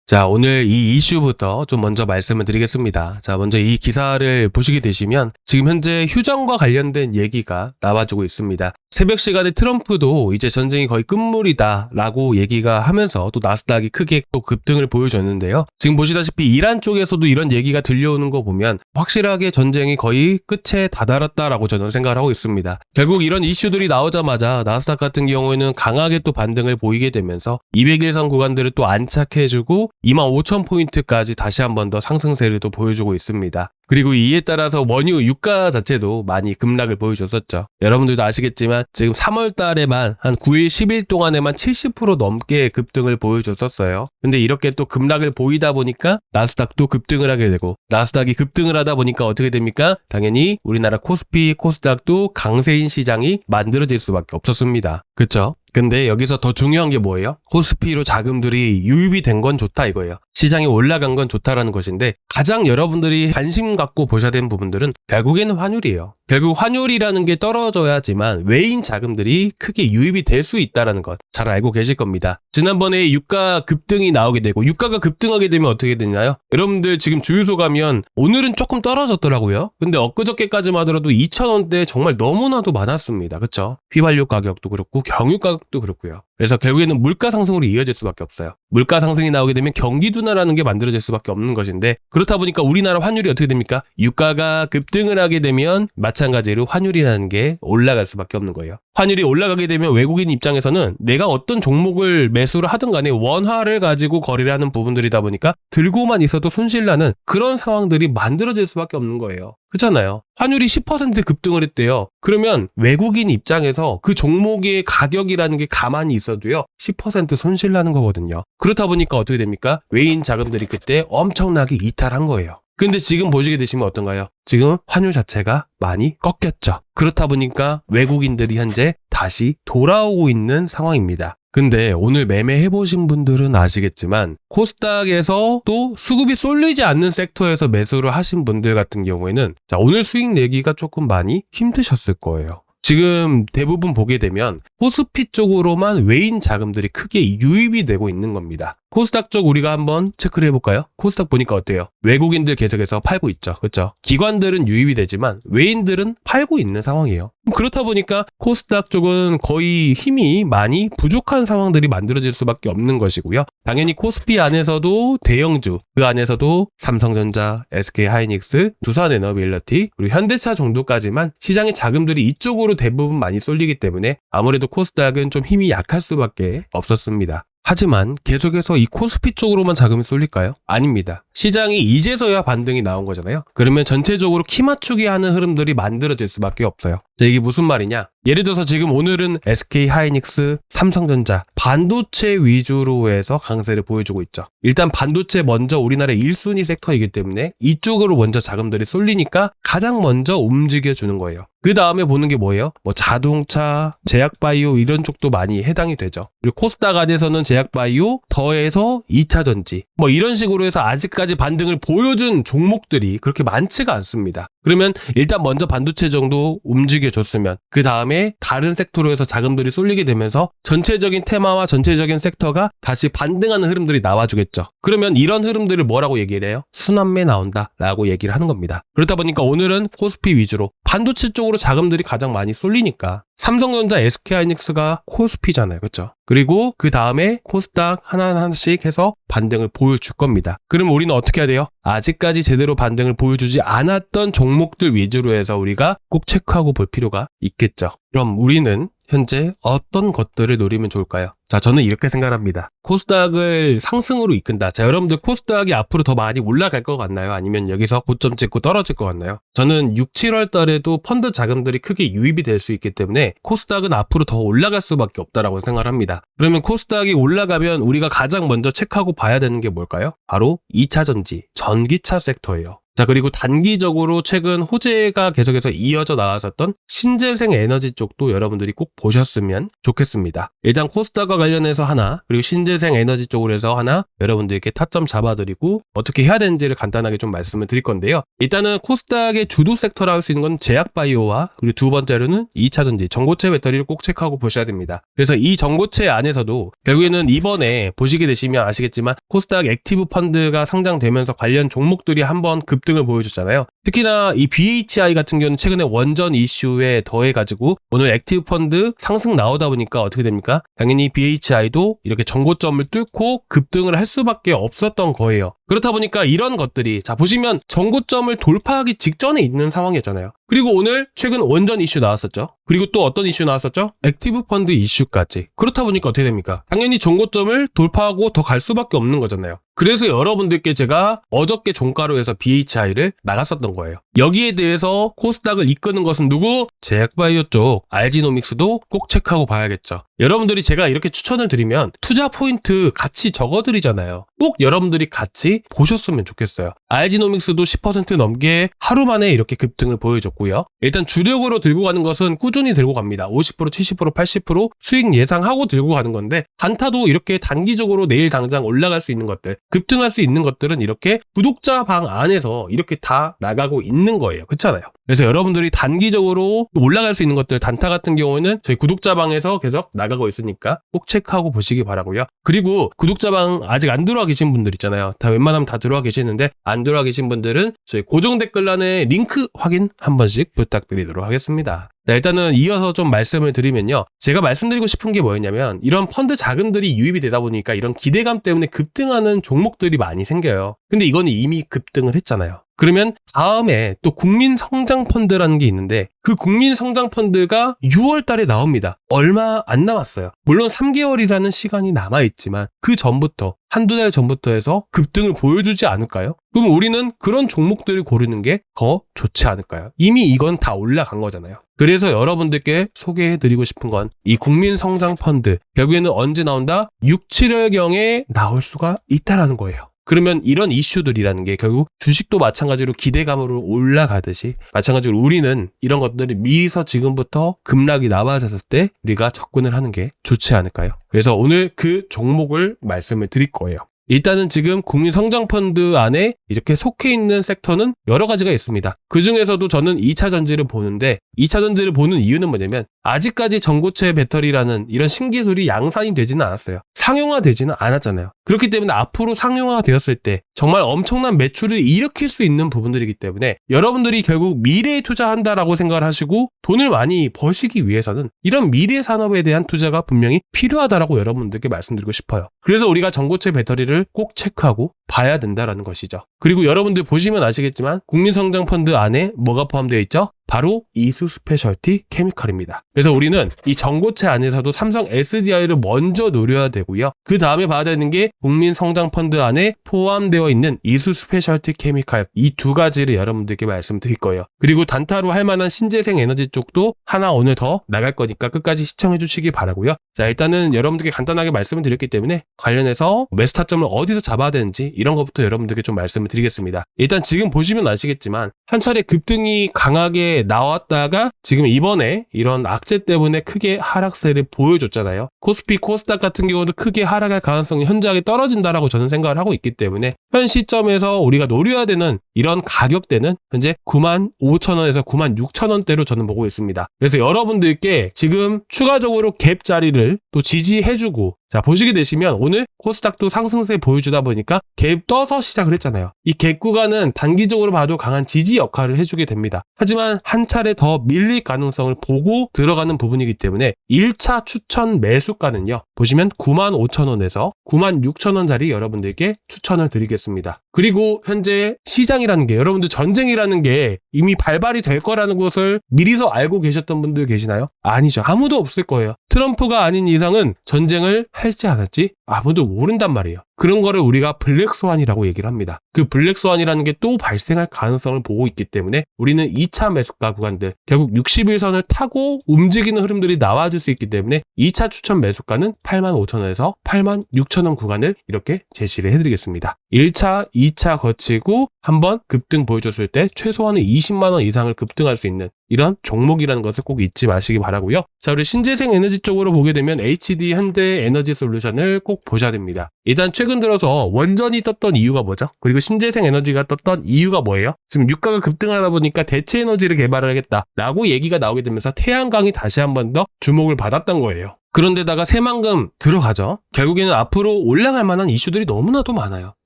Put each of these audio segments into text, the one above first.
자, 오늘 이 이슈부터 좀 먼저 말씀을 드리겠습니다. 자, 먼저 이 기사를 보시게 되시면 지금 현재 휴전과 관련된 얘기가 나와주고 있습니다. 새벽 시간에 트럼프도 이제 전쟁이 거의 끝물이다 라고 얘기가 하면서 또 나스닥이 크게 또 급등을 보여줬는데요. 지금 보시다시피 이란 쪽에서도 이런 얘기가 들려오는 거 보면 확실하게 전쟁이 거의 끝에 다다랐다라고 저는 생각을 하고 있습니다. 결국 이런 이슈들이 나오자마자 나스닥 같은 경우에는 강하게 또 반등을 보이게 되면서 200일선 구간들을 또 안착해주고 25,000포인트까지 다시 한 번 더 상승세를 또 보여주고 있습니다. 그리고 이에 따라서 원유 유가 자체도 많이 급락을 보여줬었죠. 여러분들도 아시겠지만 지금 3월 달에만 한 9일, 10일 동안에만 70% 넘게 급등을 보여줬었어요. 근데 이렇게 또 급락을 보이다 보니까 나스닥도 급등을 하게 되고, 나스닥이 급등을 하다 보니까 어떻게 됩니까? 당연히 우리나라 코스피, 코스닥도 강세인 시장이 만들어질 수밖에 없었습니다. 그쵸? 근데 여기서 더 중요한 게 뭐예요? 코스피로 자금들이 유입이 된 건 좋다 이거예요. 시장이 올라간 건 좋다라는 것인데, 가장 여러분들이 관심 갖고 보셔야 되는 부분들은 결국에는 환율이에요. 결국 환율이라는 게 떨어져야지만 외인 자금들이 크게 유입이 될 수 있다는 것 잘 알고 계실 겁니다. 지난번에 유가 급등이 나오게 되고, 유가가 급등하게 되면 어떻게 되나요? 여러분들 지금 주유소 가면 오늘은 조금 떨어졌더라고요. 근데 엊그저께까지만 하더라도 2,000원대 정말 너무나도 많았습니다. 그쵸? 휘발유 가격도 그렇고 경유 가격도 그렇고요. 그래서 결국에는 물가 상승으로 이어질 수밖에 없어요. 물가 상승이 나오게 되면 경기 둔화라는 게 만들어질 수밖에 없는 것인데, 그렇다 보니까 우리나라 환율이 어떻게 됩니까? 유가가 급등을 하게 되면 마찬가지로 환율이라는 게 올라갈 수밖에 없는 거예요. 환율이 올라가게 되면 외국인 입장에서는 내가 어떤 종목을 매수를 하든 간에 원화를 가지고 거래를 하는 부분들이다 보니까 들고만 있어도 손실나는 그런 상황들이 만들어질 수밖에 없는 거예요. 그렇잖아요. 환율이 10% 급등을 했대요. 그러면 외국인 입장에서 그 종목의 가격이라는 게 가만히 있어도요, 10% 손실나는 거거든요. 그렇다 보니까 어떻게 됩니까? 외인 자금들이 그때 엄청나게 이탈한 거예요. 근데 지금 보시게 되시면 어떤가요? 지금 환율 자체가 많이 꺾였죠. 그렇다 보니까 외국인들이 현재 다시 돌아오고 있는 상황입니다. 근데 오늘 매매해보신 분들은 아시겠지만 코스닥에서 또 수급이 쏠리지 않는 섹터에서 매수를 하신 분들 같은 경우에는 자, 오늘 수익 내기가 조금 많이 힘드셨을 거예요. 지금 대부분 보게 되면 코스피 쪽으로만 외인 자금들이 크게 유입이 되고 있는 겁니다. 코스닥 쪽 우리가 한번 체크를 해볼까요? 코스닥 보니까 어때요? 외국인들 계속해서 팔고 있죠. 그렇죠? 기관들은 유입이 되지만 외인들은 팔고 있는 상황이에요. 그렇다 보니까 코스닥 쪽은 거의 힘이 많이 부족한 상황들이 만들어질 수밖에 없는 것이고요. 당연히 코스피 안에서도 대형주, 그 안에서도 삼성전자, SK하이닉스, 두산에너빌리티, 그리고 현대차 정도까지만 시장의 자금들이 이쪽으로 대부분 많이 쏠리기 때문에 아무래도 코스닥은 좀 힘이 약할 수밖에 없었습니다. 하지만 계속해서 이 코스피 쪽으로만 자금이 쏠릴까요? 아닙니다. 시장이 이제서야 반등이 나온 거잖아요. 그러면 전체적으로 키 맞추기 하는 흐름들이 만들어질 수밖에 없어요. 자, 이게 무슨 말이냐? 예를 들어서 지금 오늘은 SK하이닉스, 삼성전자, 반도체 위주로 해서 강세를 보여주고 있죠. 일단 반도체 먼저 우리나라의 1순위 섹터이기 때문에 이쪽으로 먼저 자금들이 쏠리니까 가장 먼저 움직여주는 거예요. 그 다음에 보는 게 뭐예요? 뭐 자동차, 제약바이오 이런 쪽도 많이 해당이 되죠. 그리고 코스닥 안에서는 제약바이오 더해서 2차전지 뭐 이런 식으로 해서 아직까지 반등을 보여준 종목들이 그렇게 많지가 않습니다. 그러면 일단 먼저 반도체 정도 움직여줬으면 그 다음에 다른 섹터로 해서 자금들이 쏠리게 되면서 전체적인 테마와 전체적인 섹터가 다시 반등하는 흐름들이 나와주겠죠. 그러면 이런 흐름들을 뭐라고 얘기를 해요? 순환매 나온다 라고 얘기를 하는 겁니다. 그렇다 보니까 오늘은 코스피 위주로 반도체 쪽으로 자금들이 가장 많이 쏠리니까 삼성전자, SK하이닉스가 코스피잖아요. 그렇죠? 그리고 그 다음에 코스닥 하나하나씩 해서 반등을 보여줄 겁니다. 그럼 우리는 어떻게 해야 돼요? 아직까지 제대로 반등을 보여주지 않았던 종목들 위주로 해서 우리가 꼭 체크하고 볼 필요가 있겠죠. 그럼 우리는 현재 어떤 것들을 노리면 좋을까요? 자, 저는 이렇게 생각합니다. 코스닥을 상승으로 이끈다. 자, 여러분들 코스닥이 앞으로 더 많이 올라갈 것 같나요? 아니면 여기서 고점 찍고 떨어질 것 같나요? 저는 6, 7월 달에도 펀드 자금들이 크게 유입이 될 수 있기 때문에 코스닥은 앞으로 더 올라갈 수밖에 없다라고 생각을 합니다. 그러면 코스닥이 올라가면 우리가 가장 먼저 체크하고 봐야 되는 게 뭘까요? 바로 2차전지, 전기차 섹터예요. 자, 그리고 단기적으로 최근 호재가 계속해서 이어져 나왔었던 신재생 에너지 쪽도 여러분들이 꼭 보셨으면 좋겠습니다. 일단 코스닥과 관련해서 하나, 그리고 신재생 에너지 쪽으로 해서 하나 여러분들께 타점 잡아드리고 어떻게 해야 되는지를 간단하게 좀 말씀을 드릴 건데요. 일단은 코스닥의 주도 섹터라 할 수 있는 건 제약바이오와 그리고 두 번째로는 2차전지, 전고체 배터리를 꼭 체크하고 보셔야 됩니다. 그래서 이 전고체 안에서도 결국에는 이번에 보시게 되시면 아시겠지만 코스닥 액티브 펀드가 상장되면서 관련 종목들이 한번 급등을 보여줬잖아요. 특히나 이 BHI 같은 경우는 최근에 원전 이슈에 더해가지고 오늘 액티브 펀드 상승 나오다 보니까 어떻게 됩니까? 당연히 BHI도 이렇게 전고점을 뚫고 급등을 할 수밖에 없었던 거예요. 그렇다 보니까 이런 것들이 자 보시면 전고점을 돌파하기 직전에 있는 상황이었잖아요. 그리고 오늘 최근 원전 이슈 나왔었죠. 그리고 또 어떤 이슈 나왔었죠? 액티브 펀드 이슈까지. 그렇다 보니까 어떻게 됩니까? 당연히 전고점을 돌파하고 더 갈 수밖에 없는 거잖아요. 그래서 여러분들께 제가 어저께 종가로해서 BHI를 나갔었던 거예요. 여기에 대해서 코스닥을 이끄는 것은 누구? 제약바이오 쪽 알지노믹스도 꼭 체크하고 봐야겠죠. 여러분들이 제가 이렇게 추천을 드리면 투자 포인트 같이 적어드리잖아요. 꼭 여러분들이 같이 보셨으면 좋겠어요. 알지노믹스도 10% 넘게 하루 만에 이렇게 급등을 보여줬고요. 일단 주력으로 들고 가는 것은 꾸준히 들고 갑니다. 50%, 70%, 80% 수익 예상하고 들고 가는 건데 단타도 이렇게 단기적으로 내일 당장 올라갈 수 있는 것들, 급등할 수 있는 것들은 이렇게 구독자 방 안에서 이렇게 다 나가고 있는 거예요. 그렇잖아요. 그래서 여러분들이 단기적으로 올라갈 수 있는 것들, 단타 같은 경우는 저희 구독자 방에서 계속 나가고 있으니까 꼭 체크하고 보시기 바라고요. 그리고 구독자 방 아직 안 들어와 계신 분들 있잖아요. 다 웬만하면 다 들어와 계시는데 안 들어와 계신 분들은 저희 고정 댓글란에 링크 확인 한 번씩 부탁드리도록 하겠습니다. 네, 일단은 이어서 좀 말씀을 드리면요. 제가 말씀드리고 싶은 게 뭐였냐면 이런 펀드 자금들이 유입이 되다 보니까 이런 기대감 때문에 급등하는 종목들이 많이 생겨요. 근데 이거는 이미 급등을 했잖아요. 그러면 다음에 또 국민성장펀드라는 게 있는데 그 국민성장펀드가 6월 달에 나옵니다. 얼마 안 남았어요. 물론 3개월이라는 시간이 남아있지만 그 전부터 한두 달 전부터 해서 급등을 보여주지 않을까요? 그럼 우리는 그런 종목들을 고르는 게 더 좋지 않을까요? 이미 이건 다 올라간 거잖아요. 그래서 여러분들께 소개해드리고 싶은 건 이 국민성장펀드 결국에는 언제 나온다? 6, 7월경에 나올 수가 있다라는 거예요. 그러면 이런 이슈들이라는 게 결국 주식도 마찬가지로 기대감으로 올라가듯이 마찬가지로 우리는 이런 것들을 미리서 지금부터 급락이 나와졌을 때 우리가 접근을 하는 게 좋지 않을까요? 그래서 오늘 그 종목을 말씀을 드릴 거예요. 일단은 지금 국민성장펀드 안에 이렇게 속해 있는 섹터는 여러 가지가 있습니다. 그 중에서도 저는 2차전지를 보는데 2차전지를 보는 이유는 뭐냐면 아직까지 전고체 배터리라는 이런 신기술이 양산이 되지는 않았어요. 상용화되지는 않았잖아요. 그렇기 때문에 앞으로 상용화가 되었을 때 정말 엄청난 매출을 일으킬 수 있는 부분들이기 때문에 여러분들이 결국 미래에 투자한다라고 생각을 하시고 돈을 많이 버시기 위해서는 이런 미래 산업에 대한 투자가 분명히 필요하다라고 여러분들께 말씀드리고 싶어요. 그래서 우리가 전고체 배터리를 꼭 체크하고 봐야 된다라는 것이죠. 그리고 여러분들 보시면 아시겠지만 국민성장펀드 안에 뭐가 포함되어 있죠? 바로 이수 스페셜티 케미칼입니다. 그래서 우리는 이 전고체 안에서도 삼성 SDI를 먼저 노려야 되고요. 그 다음에 봐야 되는 게 국민성장펀드 안에 포함되어 있는 이수 스페셜티 케미칼 이 두 가지를 여러분들께 말씀드릴 거예요. 그리고 단타로 할 만한 신재생 에너지 쪽도 하나 오늘 더 나갈 거니까 끝까지 시청해 주시기 바라고요. 자, 일단은 여러분들께 간단하게 말씀을 드렸기 때문에 관련해서 매수 타점을 어디서 잡아야 되는지 이런 것부터 여러분들께 좀 말씀을 드리겠습니다. 일단 지금 보시면 아시겠지만 한 차례 급등이 강하게 나왔다가 지금 이번에 이런 악재 때문에 크게 하락세를 보여줬잖아요. 코스피, 코스닥 같은 경우도 크게 하락할 가능성이 현저하게 떨어진다라고 저는 생각을 하고 있기 때문에 현 시점에서 우리가 노려야 되는 이런 가격대는 현재 95,000원에서 96,000원대로 저는 보고 있습니다. 그래서 여러분들께 지금 추가적으로 갭 자리를 또 지지해주고 자 보시게 되시면 오늘 코스닥도 상승세 보여주다 보니까 갭 떠서 시작을 했잖아요. 이 갭 구간은 단기적으로 봐도 강한 지지 역할을 해주게 됩니다. 하지만 한 차례 더 밀릴 가능성을 보고 들어가는 부분이기 때문에 1차 추천 매수가는요. 보시면 95,000원에서 96,000원짜리 여러분들께 추천을 드리겠습니다. 그리고 현재 시장이라는 게 여러분들 전쟁이라는 게 이미 발발이 될 거라는 것을 미리서 알고 계셨던 분들 계시나요? 아니죠. 아무도 없을 거예요. 트럼프가 아닌 이상은 전쟁을 할지 안 할지 아무도 모른단 말이에요. 그런 거를 우리가 블랙스완이라고 얘기를 합니다. 그 블랙스완이라는 게 또 발생할 가능성을 보고 있기 때문에 우리는 2차 매수가 구간들, 결국 60일선을 타고 움직이는 흐름들이 나와줄 수 있기 때문에 2차 추천 매수가는 85,000원에서 86,000원 구간을 이렇게 제시를 해드리겠습니다. 1차, 2차 거치고 한번 급등 보여줬을 때 최소한은 20만원 이상을 급등할 수 있는 이런 종목이라는 것을 꼭 잊지 마시기 바라고요. 자, 우리 신재생 에너지 쪽으로 보게 되면 HD 현대 에너지 솔루션을 꼭 보셔야 됩니다. 일단 최근 들어서 원전이 떴던 이유가 뭐죠? 그리고 신재생 에너지가 떴던 이유가 뭐예요? 지금 유가가 급등하다 보니까 대체 에너지를 개발하겠다라고 얘기가 나오게 되면서 태양광이 다시 한 번 더 주목을 받았던 거예요. 그런데다가 새만금 들어가죠. 결국에는 앞으로 올라갈 만한 이슈들이 너무나도 많아요.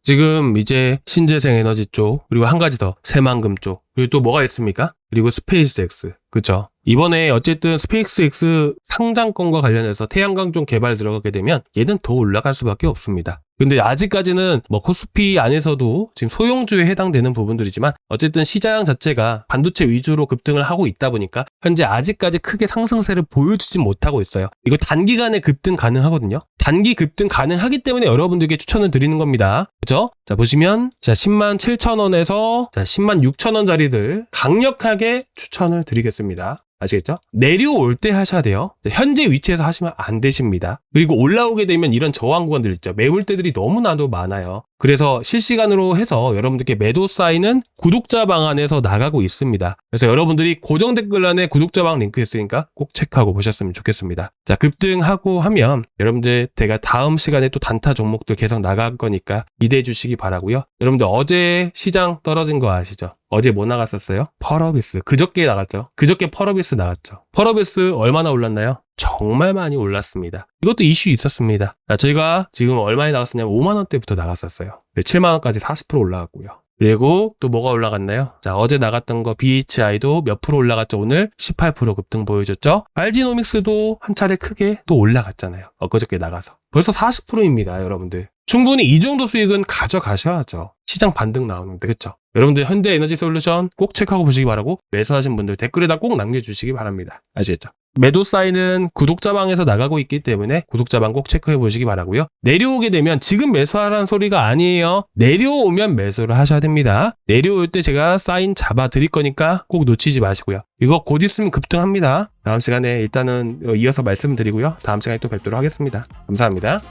지금 이제 신재생 에너지 쪽, 그리고 한 가지 더 새만금 쪽, 그리고 또 뭐가 있습니까? 그리고 스페이스X, 그쵸? 이번에 어쨌든 스페이스X 상장권과 관련해서 태양광 쪽 개발 들어가게 되면 얘는 더 올라갈 수밖에 없습니다. 근데 아직까지는 뭐 코스피 안에서도 지금 소형주에 해당되는 부분들이지만 어쨌든 시장 자체가 반도체 위주로 급등을 하고 있다 보니까 현재 아직까지 크게 상승세를 보여주지 못하고 있어요. 이거 단기간에 급등 가능하거든요. 단기 급등 가능하기 때문에 여러분들께 추천을 드리는 겁니다. 그죠? 자, 보시면 자 107,000원에서 자 106,000원짜리들 강력하게 추천을 드리겠습니다. 아시겠죠? 내려올 때 하셔야 돼요. 현재 위치에서 하시면 안 되십니다. 그리고 올라오게 되면 이런 저항 구간들 있죠. 매물대들이 너무나도 많아요. 그래서 실시간으로 해서 여러분들께 매도 사인은 구독자 방 안에서 나가고 있습니다. 그래서 여러분들이 고정 댓글란에 구독자 방 링크 있으니까 꼭 체크하고 보셨으면 좋겠습니다. 자, 급등하고 하면 여러분들 제가 다음 시간에 또 단타 종목들 계속 나갈 거니까 기대해 주시기 바라고요. 여러분들 어제 시장 떨어진 거 아시죠? 어제 뭐 나갔었어요? 펄어비스. 그저께 나갔죠. 그저께 펄어비스 나갔죠. 펄어비스 얼마나 올랐나요? 정말 많이 올랐습니다. 이것도 이슈 있었습니다. 자, 저희가 지금 얼마에 나갔었냐면 5만원대부터 나갔었어요. 7만원까지 40% 올라갔고요. 그리고 또 뭐가 올라갔나요? 자, 어제 나갔던 거 BHI도 몇 프로 올라갔죠? 오늘 18% 급등 보여줬죠? 알지노믹스도 한 차례 크게 또 올라갔잖아요. 엊그저께 나가서. 벌써 40%입니다, 여러분들. 충분히 이 정도 수익은 가져가셔야죠. 시장 반등 나오는데, 그쵸? 여러분들 현대 에너지 솔루션 꼭 체크하고 보시기 바라고 매수하신 분들 댓글에다 꼭 남겨주시기 바랍니다. 아시겠죠? 매도 사인은 구독자 방에서 나가고 있기 때문에 구독자 방 꼭 체크해 보시기 바라고요. 내려오게 되면 지금 매수하라는 소리가 아니에요. 내려오면 매수를 하셔야 됩니다. 내려올 때 제가 사인 잡아 드릴 거니까 꼭 놓치지 마시고요. 이거 곧 있으면 급등합니다. 다음 시간에 일단은 이어서 말씀드리고요. 다음 시간에 또 뵙도록 하겠습니다. 감사합니다.